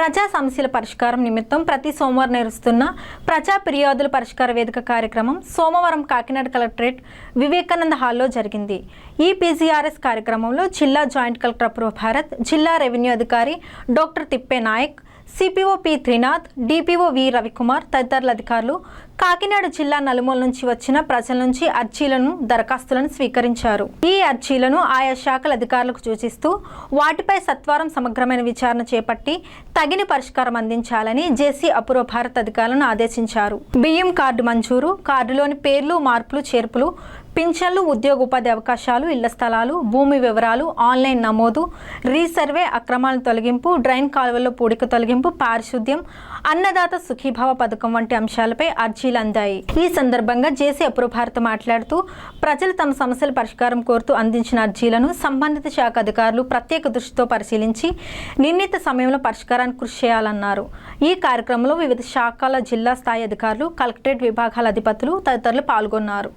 ప్రజా సమస్యల పరిష్కారం నిమిత్తం ప్రతి సోమవారం నిర్వహిస్తున్న ప్రజా ఫిర్యాదుల పరిష్కార వేదిక కార్యక్రమం సోమవారం కాకినాడ కలెక్టరేట్ వివేకానంద హాల్లో జరిగింది. ఈ పీజీఆర్ఎస్ కార్యక్రమంలో జిల్లా జాయింట్ కలెక్టర్ అపూర్వ భారత్, జిల్లా రెవెన్యూ అధికారి doctor Tippe Nayak, CPO P Trinath, DPO V Ravikumar తదితరుల అధికారులు కాకినాడ జిల్లా నలుమూల నుంచి వచ్చిన ప్రజల నుంచి అర్జీలను, దరఖాస్తులను స్వీకరించారు. ఈ అర్జీలను ఆయా శాఖల అధికారులకు సూచిస్తూ వాటిపై సత్వరం సమగ్రమైన విచారణ చేపట్టి తగిన పరిష్కారం అందించాలని జేసీ అపూర్వ భారత్ అధికారులను ఆదేశించారు. బియ్యం కార్డు మంజూరు, కార్డులోని పేర్లు, మార్పులు, చేర్పులు, పింఛన్లు, ఉద్యోగ ఉపాధి అవకాశాలు, ఇళ్ల స్థలాలు, భూమి వివరాలు, ఆన్లైన్ నమోదు, రీసర్వే, అక్రమాల తొలగింపు, డ్రైన్ కాలువల్లో పూడిక తొలగింపు, పారిశుద్ధ్యం, అన్నదాత సుఖీభావ పథకం వంటి అంశాలపై అర్జీలు అందాయి. ఈ సందర్భంగా జేసీ అపూర్వ భారత్ మాట్లాడుతూ ప్రజలు తమ సమస్యల పరిష్కారం కోరుతూ అందించిన అర్జీలను సంబంధిత శాఖ అధికారులు ప్రత్యేక దృష్టితో పరిశీలించి నిర్ణీత సమయంలో పరిష్కారానికి కృషి చేయాలన్నారు. ఈ కార్యక్రమంలో వివిధ శాఖల జిల్లా స్థాయి అధికారులు, కలెక్టరేట్ విభాగాల అధిపతులు తదితరులు పాల్గొన్నారు.